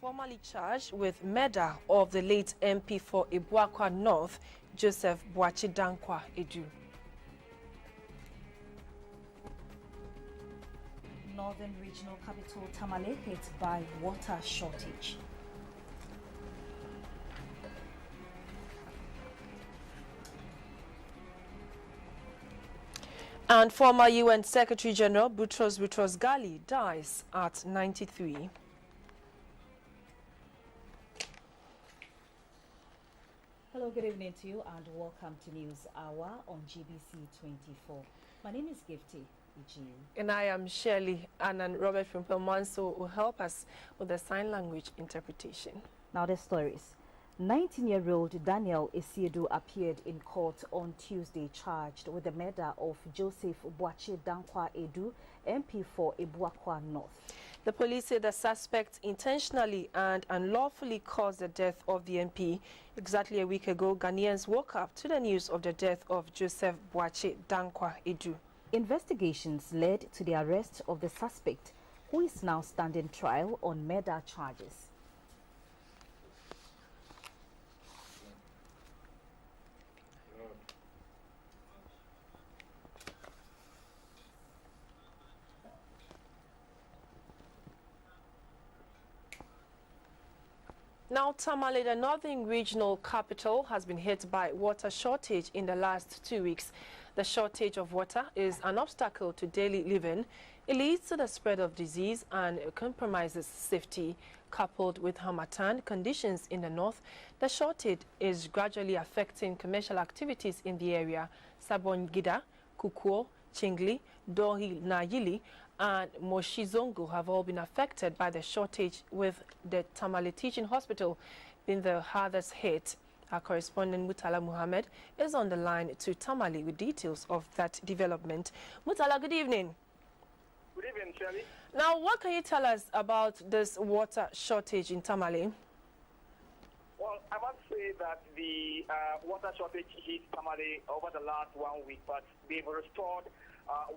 formally charged with murder of the late MP for Ibuakwa North, Joseph Boachi Dankwa Edu. Northern regional capital Tamale hit by water shortage. And former UN Secretary General Boutros Ghali dies at 93. Hello, good evening to you and welcome to News Hour on GBC24. My name is Gifty. And I am Shirley, and Robert from Pelmanso will help us with the sign language interpretation. Now the stories. 19-year-old Daniel Esiedu appeared in court on Tuesday charged with the murder of Joseph Boachi Dankwa Edu, MP for Ibuakwa North. The police say the suspect intentionally and unlawfully caused the death of the MP. Exactly a week ago, Ghanaians woke up to the news of the death of Joseph Boachi Dankwa Edu. Investigations led to the arrest of the suspect, who is now standing trial on murder charges. Now, Tamale, the northern regional capital, has been hit by water shortage in the last 2 weeks. The shortage of water is an obstacle to daily living. It leads to the spread of disease and compromises safety. Coupled with harmattan conditions in the north, the shortage is gradually affecting commercial activities in the area. Sabongida, Kukuo, Chingli, Dohi, Nayili, and Moshizongo have all been affected by the shortage, with the Tamale Teaching Hospital being the hardest hit. Our correspondent Mutala Muhammad is on the line to Tamale with details of that development. Mutala, good evening. Good evening, Shirley. Now, what can you tell us about this water shortage in Tamale? Well, I must say that the water shortage hit Tamale over the last 1 week, but they've restored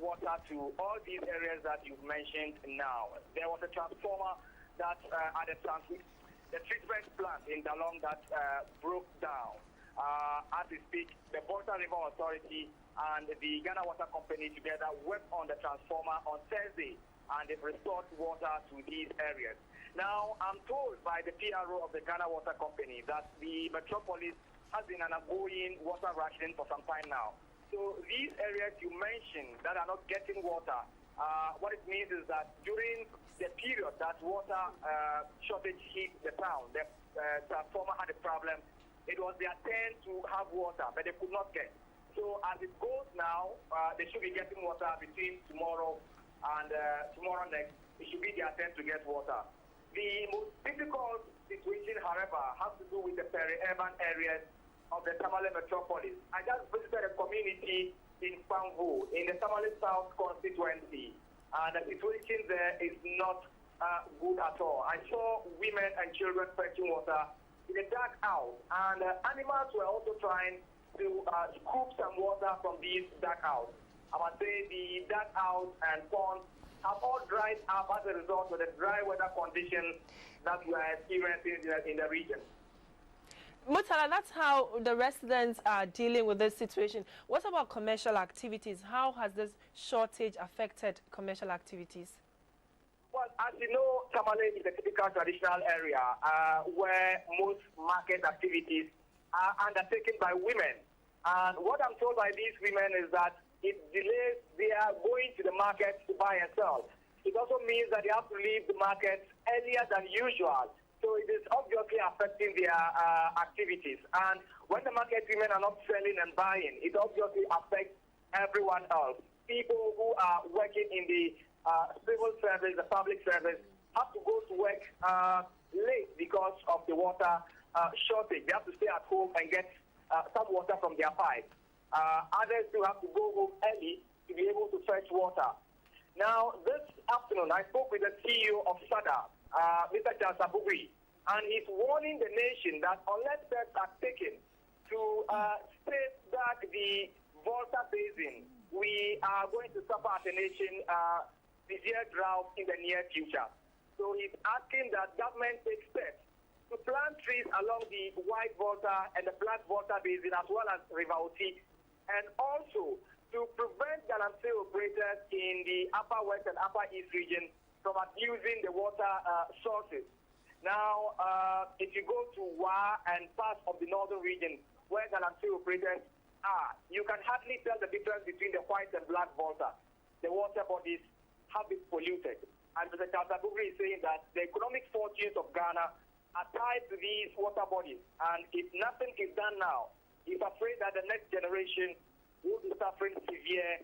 water to all these areas that you've mentioned now. There was a transformer that at the treatment plant in Dalong that broke down. As we speak, the Volta River Authority and the Ghana Water Company together worked on the transformer on Thursday, and they've restored water to these areas. Now, I'm told by the PRO of the Ghana Water Company that the metropolis has been undergoing water rationing for some time now. So these areas you mentioned that are not getting water, what it means is that during the period that water shortage hit the town, the transformer had a problem. It was their turn to have water, but they could not get. So as it goes now, they should be getting water between tomorrow and tomorrow next. It should be their turn to get water. The most difficult situation, however, has to do with the peri-urban areas of the Tamale metropolis. I just visited a community in Pamvu, in the Tamale South constituency, and the situation there is not good at all. I saw women and children fetching water in a dark house, and animals were also trying to scoop some water from these dark houses. I must say the dark house and ponds have all dried up as a result of the dry weather conditions that we are experiencing in the region. Mutala, that's how the residents are dealing with this situation. What about commercial activities? How has this shortage affected commercial activities? Well, as you know, Tamale is a typical traditional area where most market activities are undertaken by women. And what I'm told by these women is that it delays their going to the market to buy and sell. It also means that they have to leave the market earlier than usual. So it is obviously affecting their activities. And when the market women are not selling and buying, it obviously affects everyone else. People who are working in the civil service, the public service, have to go to work late because of the water shortage. They have to stay at home and get some water from their pipes. Others do have to go home early to be able to fetch water. Now, this afternoon, I spoke with the CEO of SADA, Mr. Jasabugui, and he's warning the nation that unless steps are taken to safeguard the Volta Basin, we are going to suffer as a nation severe drought in the near future. So he's asking that government take steps along the White Volta and the Black Volta Basin, as well as River Oti, and also to prevent galamsey operators in the Upper West and Upper East region from abusing the water sources. Now, if you go to Wa and parts of the northern region where galamsey operators are, you can hardly tell the difference between the White and Black Volta. The water bodies have been polluted. And Mr. Kaltabugri is saying that the economic fortunes of Ghana are tied to these water bodies. And if nothing is done now, he's afraid that the next generation will be suffering severe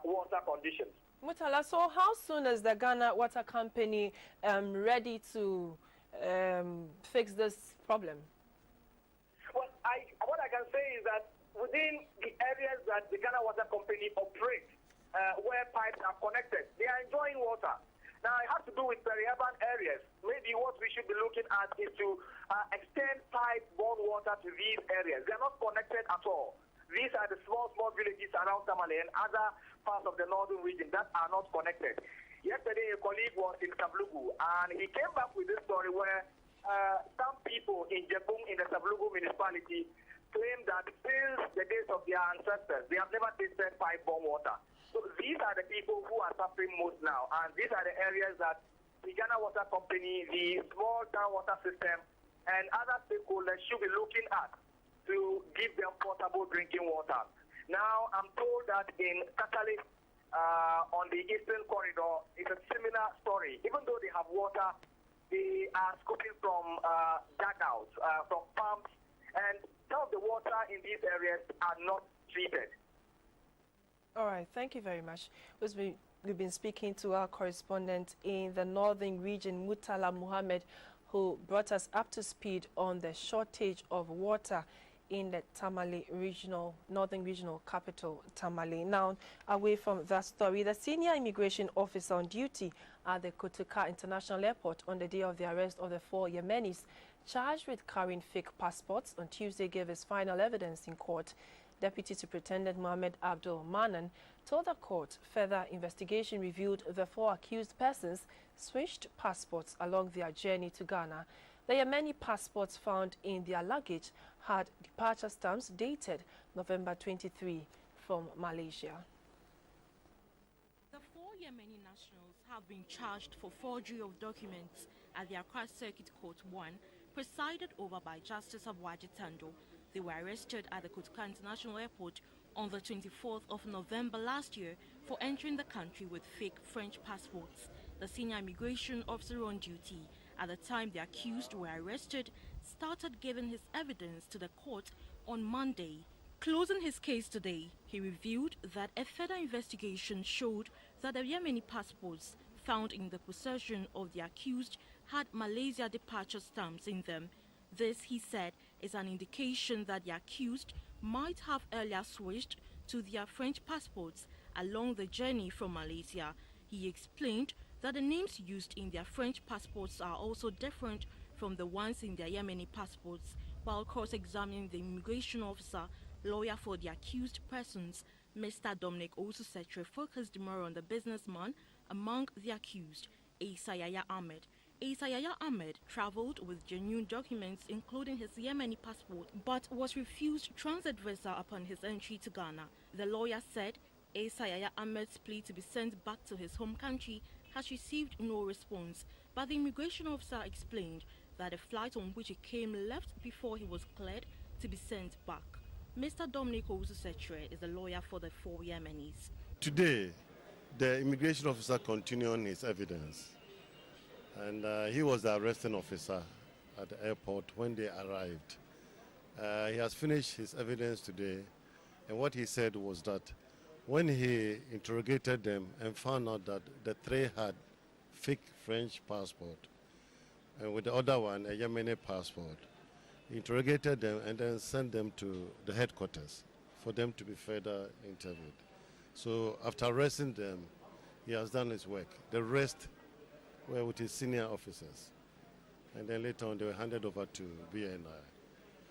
water conditions. Mutala, so how soon is the Ghana Water Company ready to fix this problem? Well, what I can say is that within the areas that the Ghana Water Company operates, where pipes are connected, they are enjoying water. Now, it has to do with peri-urban areas. Maybe what we should be looking at is to extend pipe-borne water to these areas. They are not connected at all. These are the small villages around Tamale and other parts of the northern region that are not connected. Yesterday, a colleague was in Sablugu, and he came back with this story where some people in Jepung, in the Sablugu municipality, claim that since the days of their ancestors, they have never tasted pipe-borne water. So these are the people who are suffering most now, and these are the areas that the Ghana Water Company, the small town water system, and other stakeholders should be looking at to give them potable drinking water. Now, I'm told that in Katale, on the eastern corridor, it's a similar story. Even though they have water, they are scooping from dugouts, from pumps, and some of the water in these areas are not treated. All right, thank you very much. We've been speaking to our correspondent in the northern region, Mutala Muhammad, who brought us up to speed on the shortage of water in the Tamale regional, northern regional capital, Tamale. Now, away from that story, the senior immigration officer on duty at the Kotoka International Airport on the day of the arrest of the 4 Yemenis charged with carrying fake passports on Tuesday gave his final evidence in court. Deputy Superintendent Mohammed Abdul Manan told the court further investigation revealed the 4 accused persons switched passports along their journey to Ghana. The Yemeni passports found in their luggage had departure stamps dated November 23 from Malaysia. The 4 Yemeni nationals have been charged for forgery of documents at the Accra Circuit Court 1, presided over by Justice Abuaji Tando. They were arrested at the Kotoka International Airport on the 24th of November last year for entering the country with fake French passports. The senior immigration officer on duty at the time the accused were arrested started giving his evidence to the court on Monday. Closing his case today, he revealed that a further investigation showed that the Yemeni passports found in the possession of the accused had Malaysia departure stamps in them. This, he said, is an indication that the accused might have earlier switched to their French passports along the journey from Malaysia. He explained that the names used in their French passports are also different from the ones in their Yemeni passports. While cross-examining the immigration officer, lawyer for the accused persons, Mr. Dominic Osusetre focused more on the businessman among the accused, Yaya Ahmed. Yaya Ahmed traveled with genuine documents including his Yemeni passport but was refused transit visa upon his entry to Ghana. The lawyer said Yaya Ahmed's plea to be sent back to his home country has received no response, but the immigration officer explained that the flight on which he came left before he was cleared to be sent back. Mr. Dominic Osusetre is the lawyer for the 4 Yemenis. Today, the immigration officer continued on his evidence, and he was the arresting officer at the airport when they arrived. He has finished his evidence today, and what he said was that when he interrogated them and found out that the 3 had fake French passport, and with the other one, a Yemeni passport, he interrogated them and then sent them to the headquarters for them to be further interviewed. So after arresting them, he has done his work. The rest were with his senior officers. And then later on, they were handed over to BNI.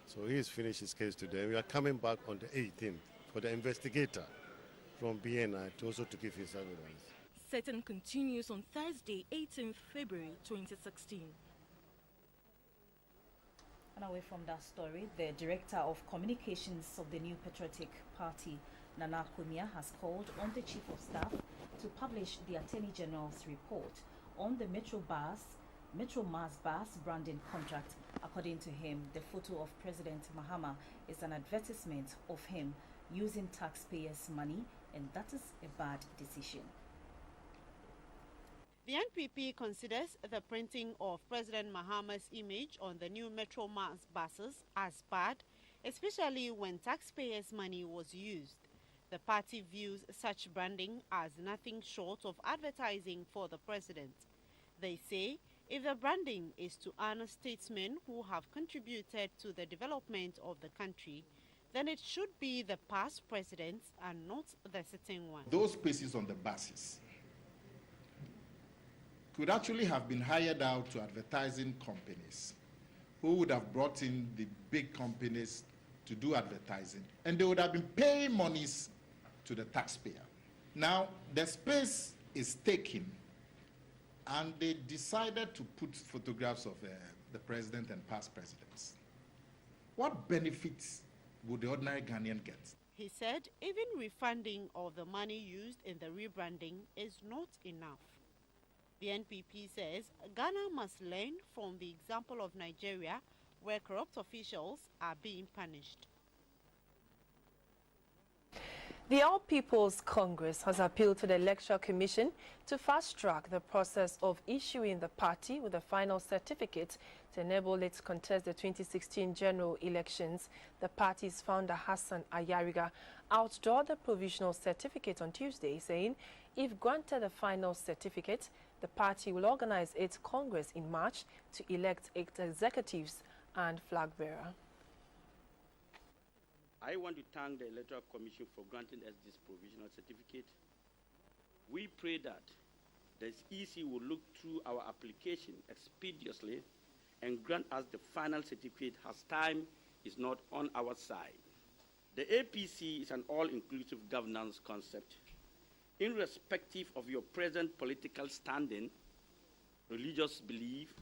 So he's finished his case today. We are coming back on the 18th for the investigator from BNI to also to give his evidence. Sitting continues on Thursday, 18th February 2016. And away from that story, the Director of Communications of the New Patriotic Party, Nana Kumia, has called on the Chief of Staff to publish the Attorney General's report on the Metro Mars bus branding contract. According to him, the photo of President Mahama is an advertisement of him using taxpayers' money, and that is a bad decision. The NPP considers the printing of President Mahama's image on the new Metro Mars buses as bad, especially when taxpayers' money was used. The party views such branding as nothing short of advertising for the president. They say if the branding is to honor statesmen who have contributed to the development of the country, then it should be the past presidents and not the sitting one. Those spaces on the buses could actually have been hired out to advertising companies who would have brought in the big companies to do advertising, and they would have been paying monies to the taxpayer. Now, the space is taken, and they decided to put photographs of the president and past presidents. What benefits would the ordinary Ghanaian get? He said even refunding of the money used in the rebranding is not enough. The NPP says Ghana must learn from the example of Nigeria, where corrupt officials are being punished. The All People's Congress has appealed to the Electoral Commission to fast-track the process of issuing the party with a final certificate to enable it to contest the 2016 general elections. The party's founder, Hassan Ayariga, outdoored the provisional certificate on Tuesday, saying if granted a final certificate, the party will organize its Congress in March to elect its executives and flag bearer. I want to thank the Electoral Commission for granting us this provisional certificate. We pray that the EC will look through our application expeditiously and grant us the final certificate as time is not on our side. The APC is an all-inclusive governance concept. Irrespective of your present political standing, religious belief,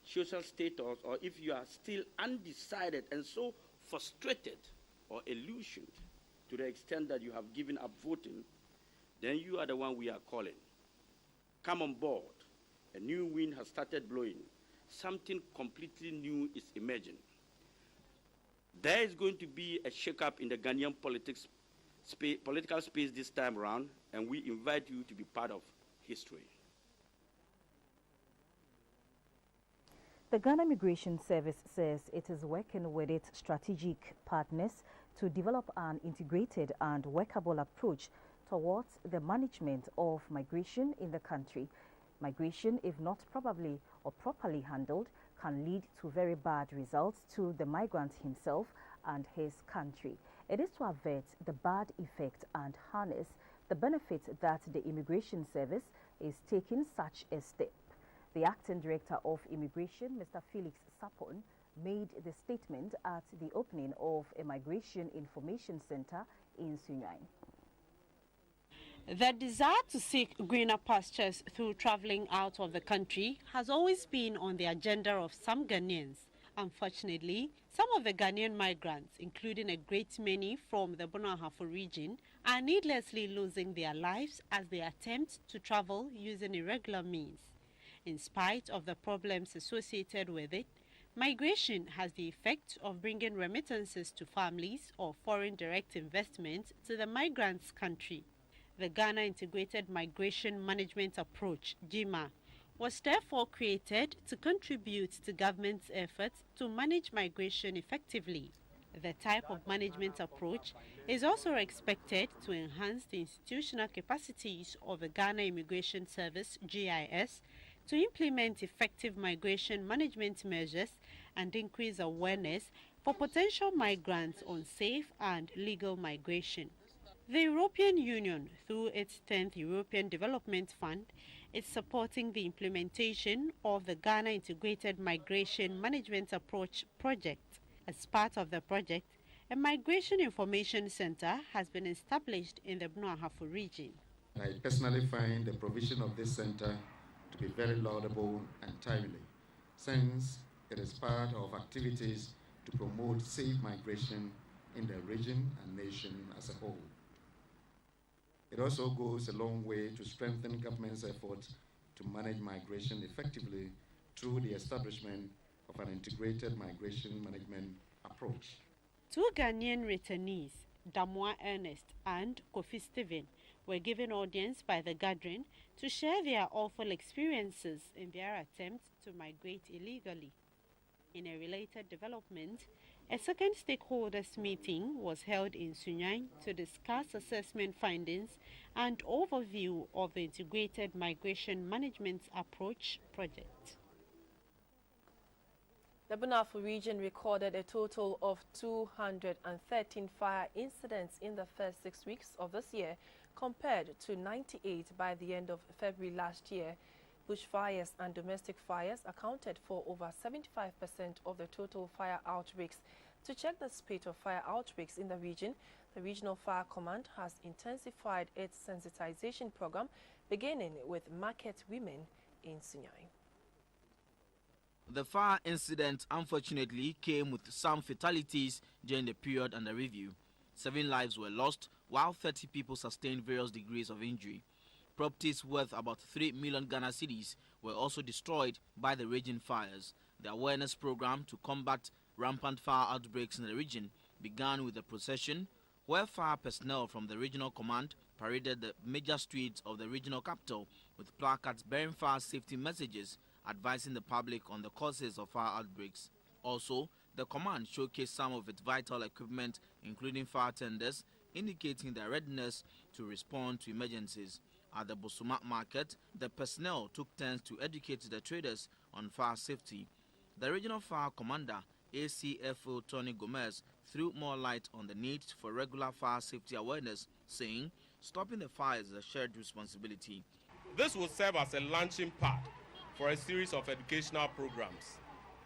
social status, or if you are still undecided and so frustrated or illusioned to the extent that you have given up voting, then you are the one we are calling. Come on board. A new wind has started blowing. Something completely new is emerging. There is going to be a shake-up in the Ghanaian political space this time around, and we invite you to be part of history. The Ghana Immigration Service says it is working with its strategic partners to develop an integrated and workable approach towards the management of migration in the country. Migration, if not probably or properly handled, can lead to very bad results to the migrant himself and his country. It is to avert the bad effect and harness the benefit that the Immigration Service is taking such a step. The Acting Director of Immigration, Mr. Felix Sapon, made the statement at the opening of a Migration Information Center in Sunyani. The desire to seek greener pastures through traveling out of the country has always been on the agenda of some Ghanaians. Unfortunately, some of the Ghanaian migrants, including a great many from the Bono-Ahafo region, are needlessly losing their lives as they attempt to travel using irregular means. In spite of the problems associated with it, migration has the effect of bringing remittances to families or foreign direct investment to the migrants' country. The Ghana Integrated Migration Management Approach, GMA, was therefore created to contribute to government's efforts to manage migration effectively. The type of management approach is also expected to enhance the institutional capacities of the Ghana Immigration Service, GIS, to implement effective migration management measures and increase awareness for potential migrants on safe and legal migration. The European Union, through its 10th European Development Fund, is supporting the implementation of the Ghana Integrated Migration Management Approach project. As part of the project, a Migration Information Center has been established in the Bono-Ahafo region. I personally find the provision of this center to be very laudable and timely, since It is part of activities to promote safe migration in the region and nation as a whole. It also goes a long way to strengthen government's efforts to manage migration effectively through the establishment of an integrated migration management approach. Two Ghanaian returnees, Damwa Ernest and Kofi Stephen, were given audience by the gathering to share their awful experiences in their attempt to migrate illegally. In a related development, a second stakeholders meeting was held in Sunyani to discuss assessment findings and overview of the Integrated Migration Management Approach project. The Bunafu region recorded a total of 213 fire incidents in the first 6 weeks of this year, compared to 98 by the end of February last year. Bushfires and domestic fires accounted for over 75% of the total fire outbreaks. To check the spate of fire outbreaks in the region, the Regional Fire Command has intensified its sensitization program, beginning with market women in Sunyani. The fire incident unfortunately came with some fatalities during the period under review. 7 lives were lost, while 30 people sustained various degrees of injury. Properties worth about 3 million Ghana cedis were also destroyed by the raging fires. The awareness program to combat rampant fire outbreaks in the region began with a procession where fire personnel from the regional command paraded the major streets of the regional capital with placards bearing fire safety messages advising the public on the causes of fire outbreaks. Also, the command showcased some of its vital equipment, including fire tenders, indicating their readiness to respond to emergencies. At the Bosuma market, the personnel took turns to educate the traders on fire safety. The regional fire commander, ACFO Tony Gomez, threw more light on the need for regular fire safety awareness, saying, "Stopping the fires is a shared responsibility." This will serve as a launching pad for a series of educational programs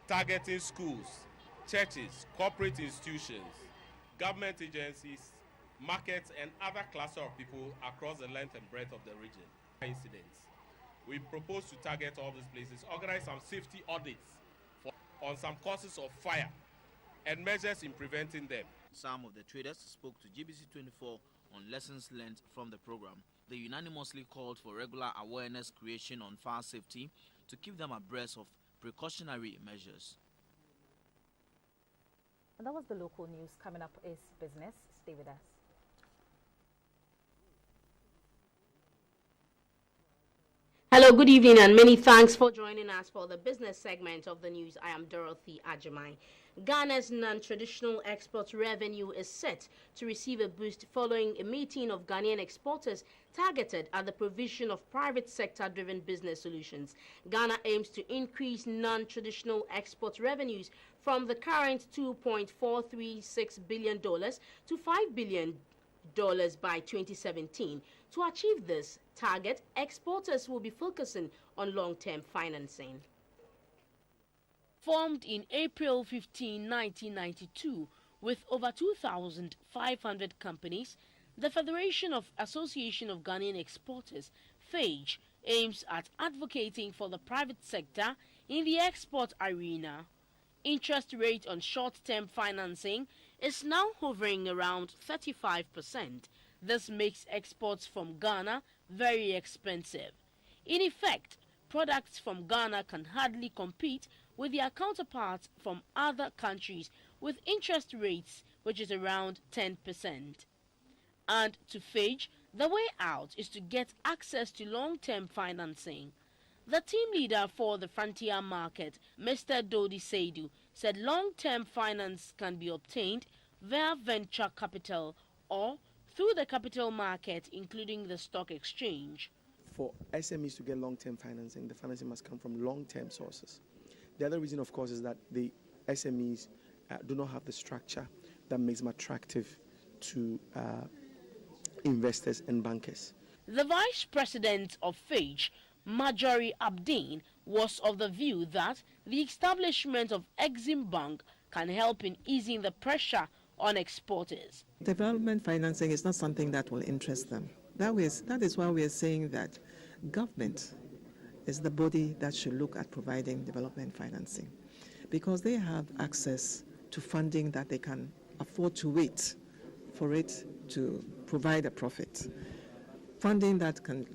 targeting schools, churches, corporate institutions, government agencies, markets, and other classes of people across the length and breadth of the region. Incidents. We propose to target all these places, organize some safety audits on some causes of fire and measures in preventing them. Some of the traders spoke to GBC24 on lessons learned from the program. They unanimously called for regular awareness creation on fire safety to keep them abreast of precautionary measures. And that was the local news. Coming up is business. Stay with us. Hello, good evening, and many thanks for joining us for the business segment of the news. I am Dorothy Ajamai. Ghana's non-traditional export revenue is set to receive a boost following a meeting of Ghanaian exporters targeted at the provision of private sector-driven business solutions. Ghana aims to increase non-traditional export revenues from the current $2.436 billion to $5 billion by 2017. To achieve this target, exporters will be focusing on long-term financing. Formed in April 15, 1992, with over 2,500 companies, the Federation of Association of Ghanaian Exporters, FAGE, aims at advocating for the private sector in the export arena. Interest rate on short-term financing is now hovering around 35%. This makes exports from Ghana very expensive. In effect, products from Ghana can hardly compete with their counterparts from other countries with interest rates which is around 10%. And to FAGE, the way out is to get access to long-term financing. The team leader for the frontier market, Mr. Dodi Seidu, said long-term finance can be obtained via venture capital or through the capital market, including the stock exchange. For SMEs to get long-term financing, the financing must come from long-term sources. The other reason, of course, is that the SMEs do not have the structure that makes them attractive to investors and bankers. The vice president of FAGE, Marjorie Abdeen, was of the view that the establishment of Exim Bank can help in easing the pressure on exporters. Development financing is not something that will interest them. That is why we are saying that government is the body that should look at providing development financing. because they have access to funding that they can afford to wait for it to provide a profit. Funding that can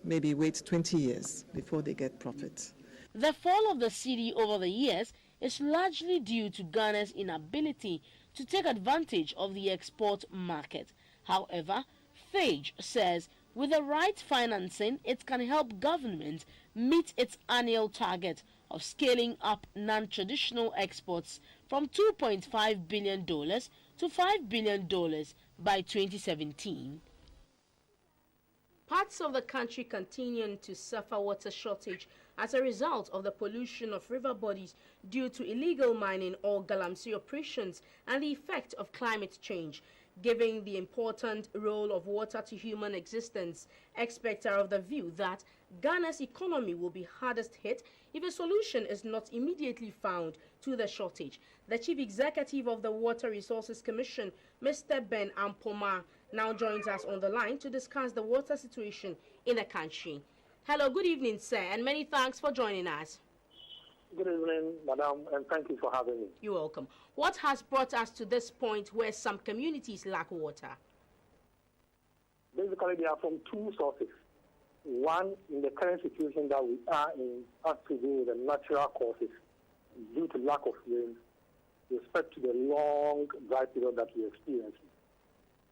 maybe wait 20 years before they get profit. The fall of the cedi over the years is largely due to Ghana's inability to take advantage of the export market. However, Phage says with the right financing, it can help government meet its annual target of scaling up non-traditional exports from $2.5 billion to $5 billion by 2017. Parts of the country continuing to suffer water shortage as a result of the pollution of river bodies due to illegal mining or galamsey operations and the effect of climate change. Given the important role of water to human existence, experts are of the view that Ghana's economy will be hardest hit if a solution is not immediately found to the shortage. The Chief Executive of the Water Resources Commission, Mr. Ben Ampoma, now joins us on the line to discuss the water situation in the country. Hello, good evening, sir, and many thanks for joining us. Good evening, madam, and thank you for having me. You're welcome. What has brought us to this point where some communities lack water? Basically, they are from two sources. One, in the current situation that we are in, has to do with the natural causes due to lack of rain, with respect to the long dry period that we are experiencing.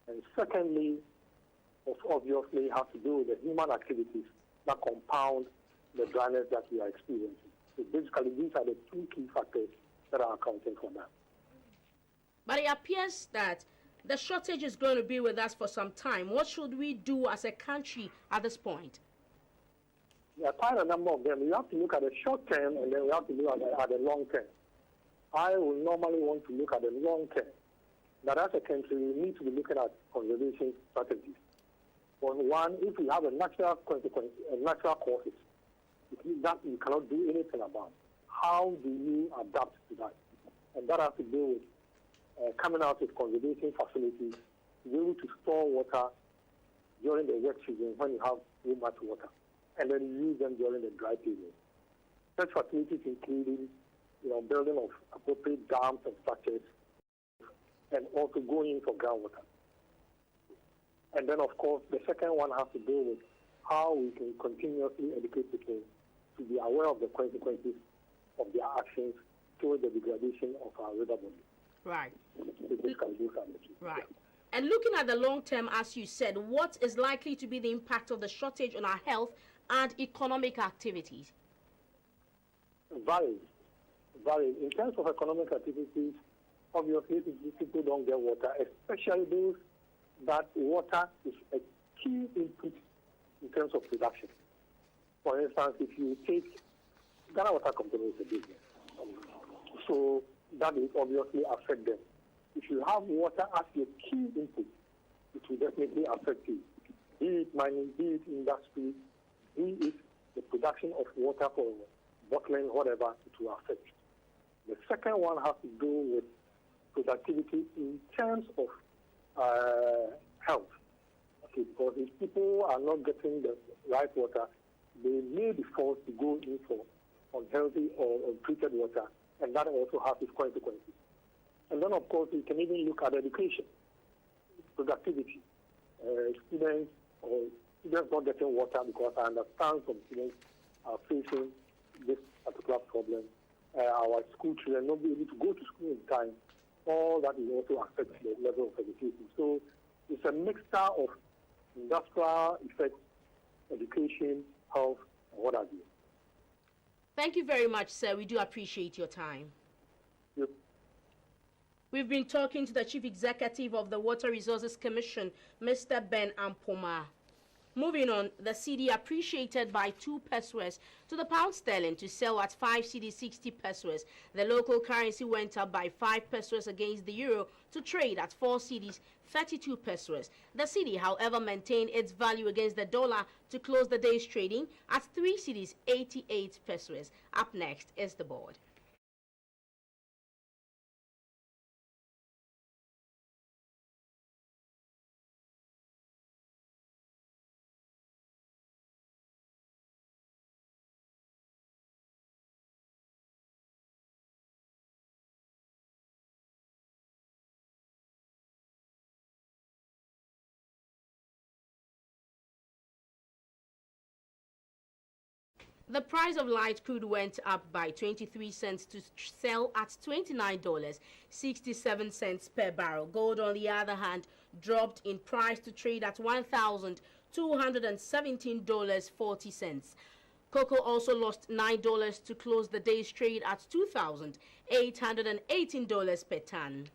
And secondly, obviously, has to do with the human activities that compound the dryness that we are experiencing. So basically, these are the two key factors that are accounting for that. But it appears that the shortage is going to be with us for some time. What should we do as a country at this point? There are quite a number of them. You have to look at the short term, and then we have to look at the long term. I will normally want to look at the long term. That as a country, we need to be looking at conservation strategies. For one, if we have a natural consequence, natural causes, that you cannot do anything about, how do you adapt to that? And that has to do with coming out with conservation facilities to be able to store water during the wet season when you have too much water, and then use them during the dry period. Such facilities including, building of appropriate dams and structures, and also going for groundwater. And then, of course, the second one has to do with how we can continuously educate people to be aware of the consequences of their actions toward the degradation of our river body. Right. Right. And looking at the long term, as you said, what is likely to be the impact of the shortage on our health and economic activities? Varies. In terms of economic activities, obviously, if people don't get water, especially those that water is a key input in terms of production. For instance, if you take Ghana Water Company is a business, so that will obviously affect them. If you have water as your key input, it will definitely affect you. Be it mining, be it industry, be it the production of water for bottling, whatever, it will affect. The second one has to do with productivity in terms of health. Okay, because if people are not getting the right water, they may be forced to go in for unhealthy or untreated water, and that also has its consequences. And then, of course, we can even look at education, productivity. Students not getting water, because I understand some students are facing this particular problem. Our school children not be able to go to school in time. All that will also affect the level of education. So it's a mixture of industrial effects, education, health, and what have you. Thank you very much, sir. We do appreciate your time. Yep. We've been talking to the Chief Executive of the Water Resources Commission, Mr. Ben Ampoma. Moving on, the cedi appreciated by 2 pesos to the pound sterling to sell at 5 cedi 60 pesos. The local currency went up by 5 pesos against the euro to trade at 4 cedis 32 pesos. The cedi, however, maintained its value against the dollar to close the day's trading at 3 cedis 88 pesos. Up next is the board. The price of light crude went up by 23 cents to sell at $29.67 per barrel. Gold, on the other hand, dropped in price to trade at $1,217.40. Cocoa also lost $9 to close the day's trade at $2,818 per ton.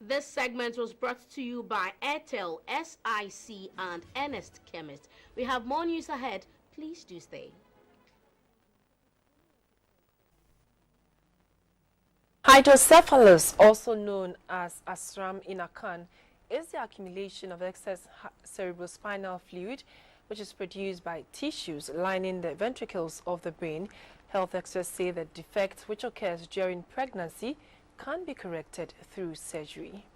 This segment was brought to you by Airtel, SIC, and Ernest Chemist. We have more news ahead. Please do stay. Hydrocephalus, also known as ASRAM in Akan, is the accumulation of excess cerebrospinal fluid which is produced by tissues lining the ventricles of the brain. Health experts say the defect, which occurs during pregnancy, can be corrected through surgery.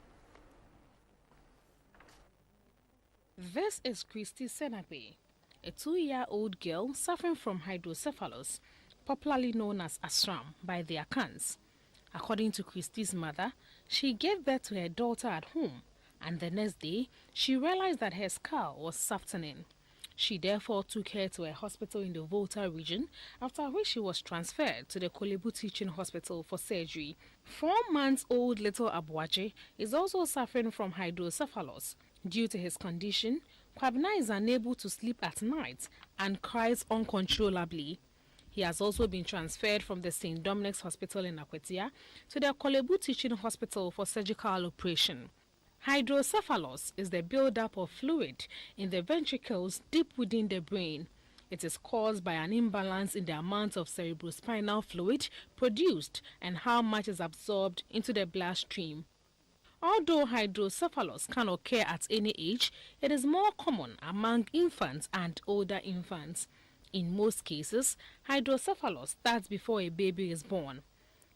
This is Christy Senape, a 2-year-old girl suffering from hydrocephalus, popularly known as ASRAM by the Akans. According to Christy's mother, she gave birth to her daughter at home, and the next day, she realized that her skull was softening. She therefore took her to a hospital in the Volta region, after which she was transferred to the Kolebu Teaching Hospital for surgery. 4-month-old little Abuaje is also suffering from hydrocephalus. Due to his condition, Kwabena is unable to sleep at night and cries uncontrollably. He has also been transferred from the St. Dominic's Hospital in Akwetia to the Kolebu Teaching Hospital for surgical operation. Hydrocephalus is the buildup of fluid in the ventricles deep within the brain. It is caused by an imbalance in the amount of cerebrospinal fluid produced and how much is absorbed into the bloodstream. Although hydrocephalus can occur at any age, it is more common among infants and older infants. In most cases, hydrocephalus starts before a baby is born.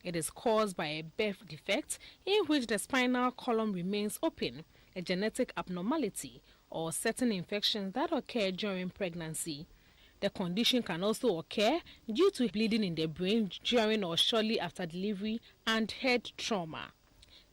It is caused by a birth defect in which the spinal column remains open, a genetic abnormality, or certain infections that occur during pregnancy. The condition can also occur due to bleeding in the brain during or shortly after delivery and head trauma.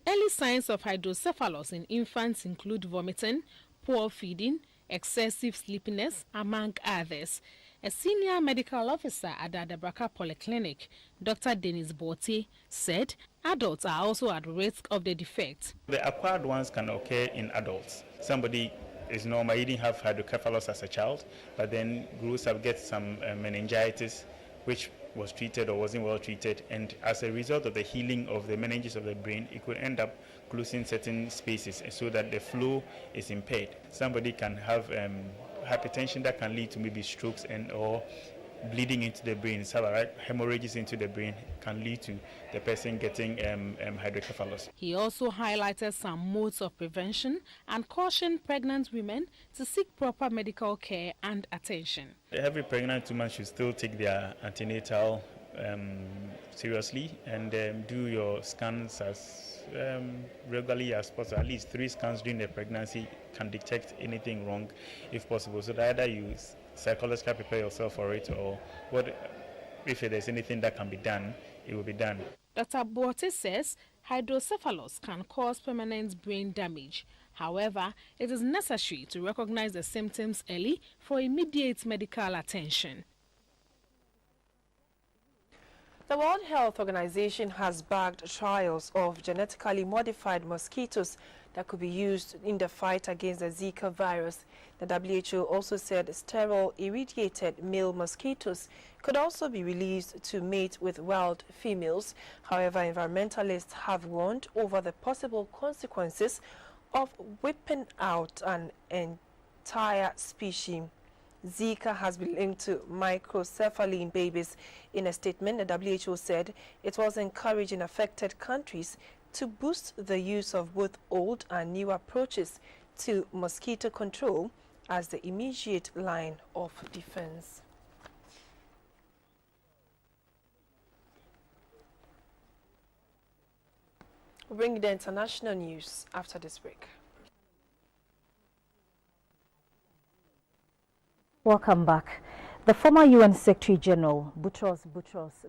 Early signs of hydrocephalus in infants include vomiting, poor feeding, excessive sleepiness, among others. A senior medical officer at the Adabraka Polyclinic, Dr. Dennis Bote, said adults are also at risk of the defect. The acquired ones can occur in adults. Somebody is normal, he didn't have hydrocephalus as a child, but then grows up, gets some meningitis, which was treated or wasn't well treated, and as a result of the healing of the meninges of the brain, it could end up closing certain spaces so that the flow is impaired. Somebody can have hypertension that can lead to maybe strokes and or bleeding into the brain. So, right, hemorrhages into the brain can lead to the person getting hydrocephalus. He also highlighted some modes of prevention and cautioned pregnant women to seek proper medical care and attention. Every pregnant woman should still take their antenatal seriously and do your scans as regularly as possible. At least 3 scans during the pregnancy can detect anything wrong if possible. So that either you psychologically prepare yourself for it, or if there's anything that can be done, it will be done. Dr. Bote says hydrocephalus can cause permanent brain damage. However, it is necessary to recognize the symptoms early for immediate medical attention. The World Health Organization has backed trials of genetically modified mosquitoes that could be used in the fight against the Zika virus. The WHO also said sterile irradiated male mosquitoes could also be released to mate with wild females. However, environmentalists have warned over the possible consequences of whipping out an entire species. Zika has been linked to microcephaly in babies. In a statement, the WHO said it was encouraging affected countries to boost the use of both old and new approaches to mosquito control as the immediate line of defense. We'll bring you the international news after this break. Welcome back. The former UN Secretary General Boutros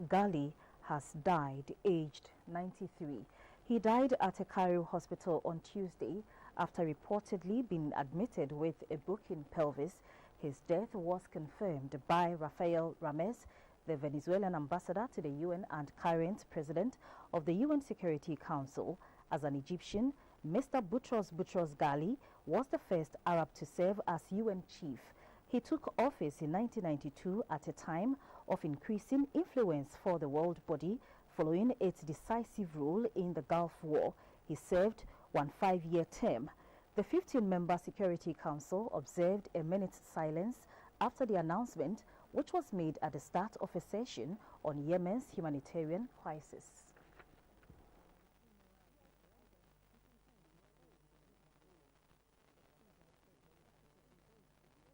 Ghali has died, aged 93. He died at a Cairo hospital on Tuesday after reportedly being admitted with a broken pelvis. His death was confirmed by Rafael Ramirez, the Venezuelan ambassador to the UN and current president of the UN Security Council. As an Egyptian, Mr. Boutros Ghali was the first Arab to serve as UN chief. He took office in 1992 at a time of increasing influence for the world body following its decisive role in the Gulf War. He served one 5-year term. The 15-member Security Council observed a minute's silence after the announcement, which was made at the start of a session on Yemen's humanitarian crisis.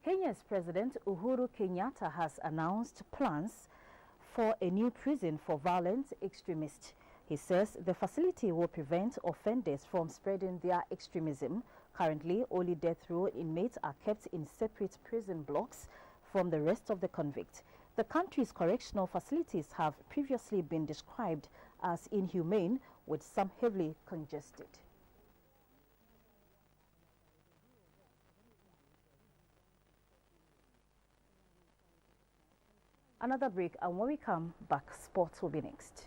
Kenya's President Uhuru Kenyatta has announced plans for a new prison for violent extremists. He says the facility will prevent offenders from spreading their extremism. Currently, only death row inmates are kept in separate prison blocks from the rest of the convicts. The country's correctional facilities have previously been described as inhumane, with some heavily congested. Another break, and when we come back, sports will be next.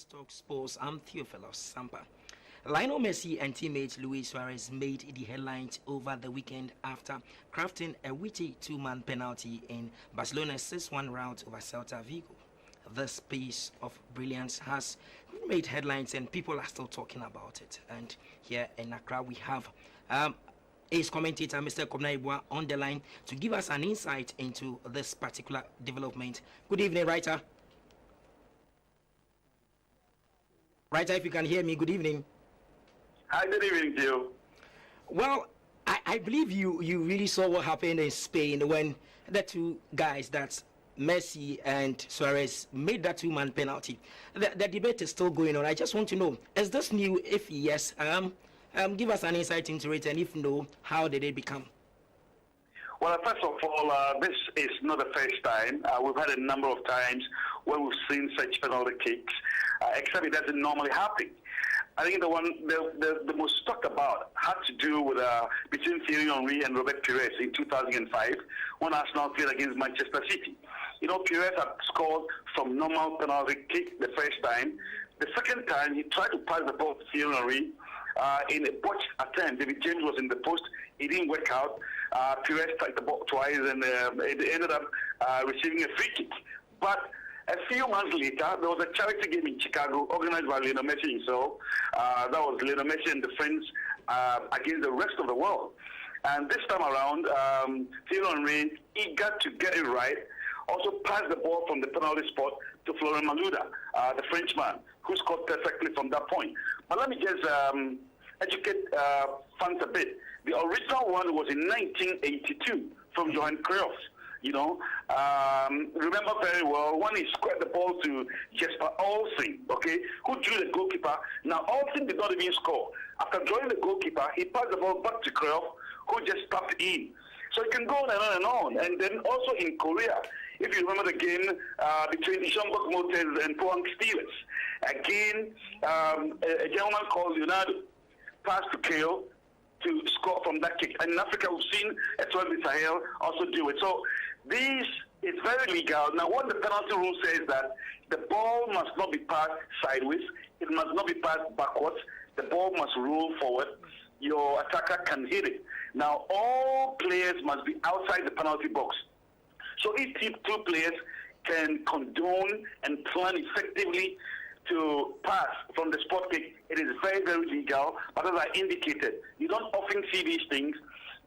Talk Sports, I'm Theophilus Sampa. Lionel Messi and teammate Luis Suarez made the headlines over the weekend after crafting a witty two-man penalty in Barcelona's 6-1 rout over Celta Vigo. This piece of brilliance has made headlines and people are still talking about it. And here in Accra we have Ace commentator Mr. Kobna Ibua on the line to give us an insight into this particular development. Good evening, writer. Writer, if you can hear me, good evening. Hi, good evening to you. Well, I believe you really saw what happened in Spain when the two guys, that's Messi and Suarez, made that two-man penalty. The debate is still going on. I just want to know, is this new? If yes, give us an insight into it, and if no, how did it become? Well, first of all, this is not the first time. We've had a number of times where we've seen such penalty kicks, except it doesn't normally happen. I think the most talked about had to do with between Thierry Henry and Robert Pires in 2005 when Arsenal played against Manchester City. You know, Pires had scored from normal penalty kick the first time. The second time, he tried to pass the ball to Thierry Henry in a botched attempt. David James was in the post. It didn't work out. Pires tried the ball twice, and it ended up receiving a free kick. But a few months later, there was a charity game in Chicago organized by Lionel Messi himself. That was Lionel Messi and the friends against the rest of the world. And this time around, Thierry Henry, eager to get it right, also passed the ball from the penalty spot to Florent Malouda, the Frenchman, who scored perfectly from that point. But let me just educate fans a bit. The original one was in 1982 from Johan Cruyff. You know, remember very well when he squared the ball to Jesper Olsen, okay, who drew the goalkeeper. Now, Olsen did not even score. After drawing the goalkeeper, he passed the ball back to Cruyff, who just tapped in. So it can go on and on and on. And then also in Korea, if you remember the game between Jeonbuk Motors and Pohang Steelers, again, a gentleman called Leonardo passed to Kale to score from that kick. And in Africa, we've seen Etoile du Sahel also do it. So this is very legal. Now, what the penalty rule says that the ball must not be passed sideways. It must not be passed backwards. The ball must roll forward. Your attacker can hit it. Now, all players must be outside the penalty box. So if two players can condone and plan effectively to pass from the sport kick, it is very, very legal. But as I indicated, you don't often see these things,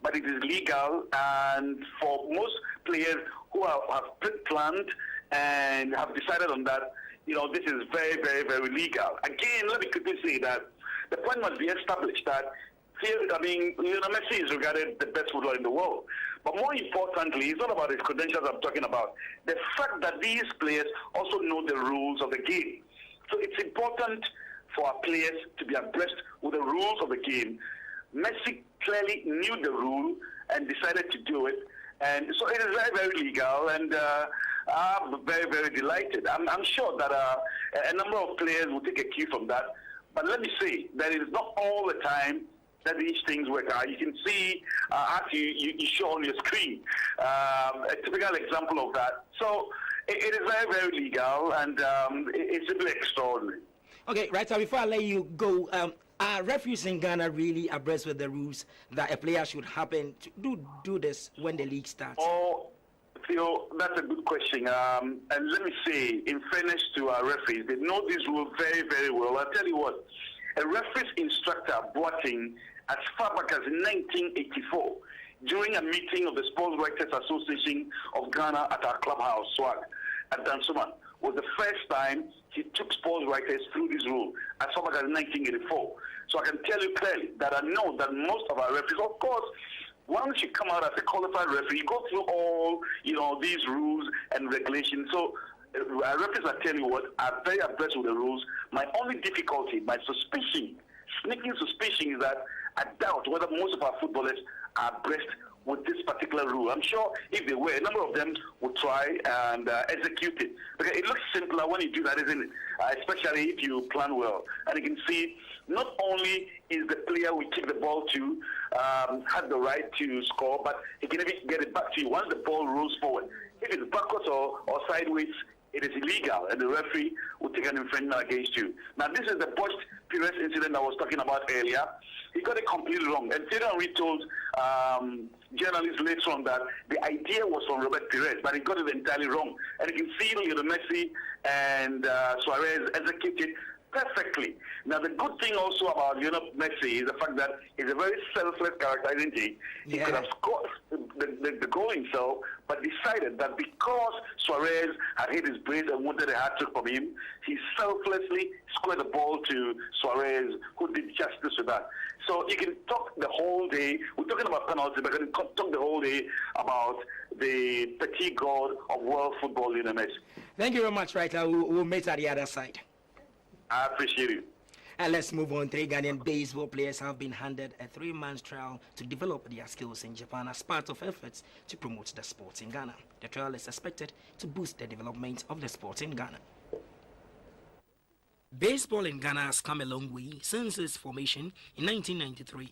but it is legal. And for most players who have planned and have decided on that, this is very, very, very legal. Again, let me quickly say that the point must be established that Lionel Messi is regarded the best footballer in the world. But more importantly, it's not about his credentials I'm talking about. The fact that these players also know the rules of the game. So it's important for our players to be abreast with the rules of the game. Messi clearly knew the rule and decided to do it. And so it is very, very legal, and I'm very, very delighted. I'm sure that a number of players will take a cue from that. But let me say that it is not all the time that these things work out. You can see, as you show on your screen, a typical example of that. So it is very, very legal, and it's simply extraordinary. Okay, right, so before I let you go, are referees in Ghana really abreast with the rules that a player should happen to do this when the league starts? Oh, Theo, that's a good question. And let me say, in fairness to our referees, they know these rules very, very well. I'll tell you what, a referees instructor, Boateng, as far back as 1984, during a meeting of the Sports Writers Association of Ghana at our clubhouse, SWAG, at Dansuman, was the first time he took sports writers through this rule, as far back as 1984. So I can tell you clearly that I know that most of our referees, of course, once you come out as a qualified referee, you go through all, these rules and regulations. So our referees, I tell you what, are very abreast with the rules. My only difficulty, my suspicion, sneaking suspicion, is that I doubt whether most of our footballers are abreast with this particular rule. I'm sure if they were, a number of them would try and execute it. Because it looks simpler when you do that, isn't it? Especially if you plan well. And you can see, not only is the player we kick the ball to has the right to score, but he can even get it back to you once the ball rolls forward. If it's backwards or sideways, it is illegal, and the referee will take an infringement against you. Now, this is the post-Pires incident I was talking about earlier. He got it completely wrong. And Thierry Henry told journalists later on that the idea was from Robert Pires, but he got it entirely wrong. And you can see Lionel Messi and Suarez executed perfectly. Now, the good thing also about Lionel Messi is the fact that he's a very selfless character, isn't he? He could have scored the goal himself, but decided that because Suarez had hit his brace and wanted a hat-trick from him, he selflessly squared the ball to Suarez, who did justice to that. So you can talk the whole day. We're talking about penalties, but you can talk the whole day about the petit god of world football, Lionel Messi. Thank you very much, right? We'll meet at the other side. I appreciate it. And let's move on. 3 Ghanaian baseball players have been handed a 3-month trial to develop their skills in Japan as part of efforts to promote the sport in Ghana. The trial is expected to boost the development of the sport in Ghana. Baseball in Ghana has come a long way since its formation in 1993.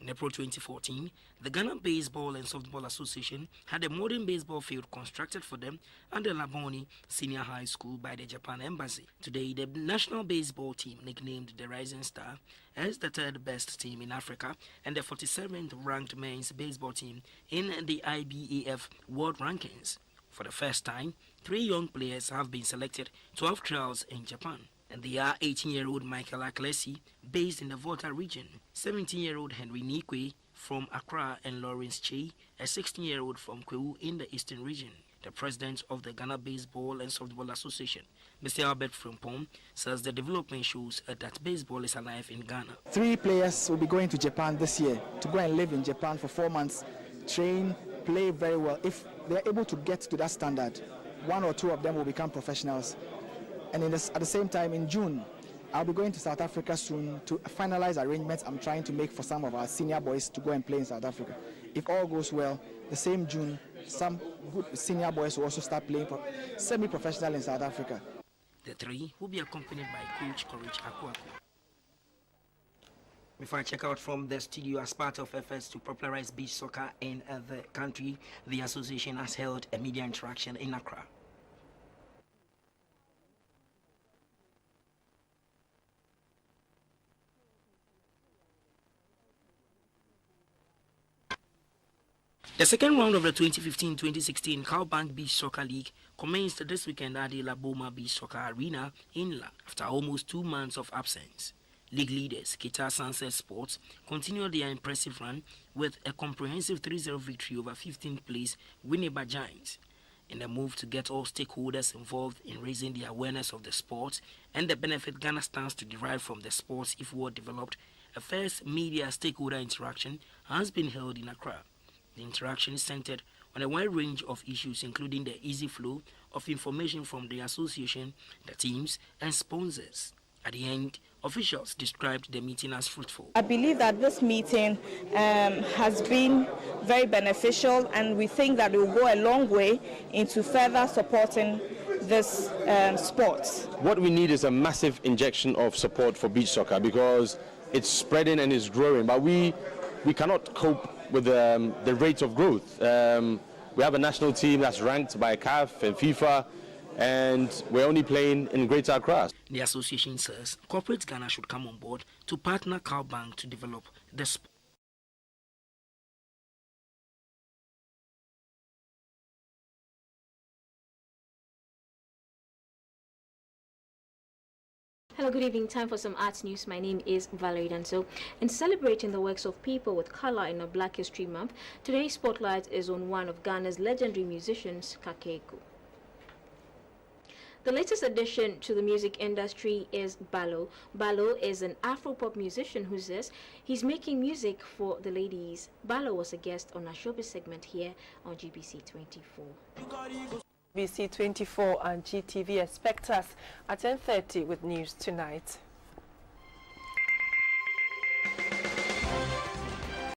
In April 2014, the Ghana Baseball and Softball Association had a modern baseball field constructed for them at the Laboni Senior High School by the Japan Embassy. Today, the national baseball team, nicknamed the Rising Star, is the 3rd best team in Africa and the 47th ranked men's baseball team in the IBAF World Rankings. For the first time, 3 young players have been selected to have trials in Japan. And they are 18-year-old Michael Aklesi, based in the Volta region, 17-year-old Henry Nikwe from Accra, and Lawrence Che, a 16-year-old from Kwewu in the Eastern region. The president of the Ghana Baseball and Softball Association, Mr. Albert Frimpong, says the development shows that baseball is alive in Ghana. 3 players will be going to Japan this year to go and live in Japan for 4 months, train, play very well. If they're able to get to that standard, 1 or 2 of them will become professionals. And at the same time, in June, I'll be going to South Africa soon to finalize arrangements I'm trying to make for some of our senior boys to go and play in South Africa. If all goes well, the same June, some good senior boys will also start playing semi-professional in South Africa. The 3 will be accompanied by Coach Courage Akuaku. Before I check out from the studio, as part of efforts to popularize beach soccer in the country, the association has held a media interaction in Accra. The second round of the 2015-2016 Cowbank Beach Soccer League commenced this weekend at the La Boma Beach Soccer Arena inland after almost 2 months of absence. League leaders, Kita Sunset Sports, continued their impressive run with a comprehensive 3-0 victory over 15th place Winneba Giants. In a move to get all stakeholders involved in raising the awareness of the sport and the benefit Ghana stands to derive from the sports if well developed, a first media stakeholder interaction has been held in Accra. The interaction is centered on a wide range of issues, including the easy flow of information from the association, the teams, and sponsors. At the end, officials described the meeting as fruitful. I believe that this meeting has been very beneficial, and we think that it will go a long way into further supporting this sport. What we need is a massive injection of support for beach soccer because it's spreading and it's growing, but we cannot cope with the rate of growth. We have a national team that's ranked by CAF and FIFA, and we're only playing in Greater Accra. The association says corporate Ghana should come on board to partner Cowbank to develop the sport. Hello, good evening. Time for some arts news. My name is Valerie Danso. In celebrating the works of people with color in a Black History Month, today's spotlight is on one of Ghana's legendary musicians, Kakeku. The latest addition to the music industry is Ballo. Ballo is an Afro-pop musician who says he's making music for the ladies. Ballo was a guest on our showbiz segment here on GBC24. GBC24 and GTV expect us at 10:30 with news tonight.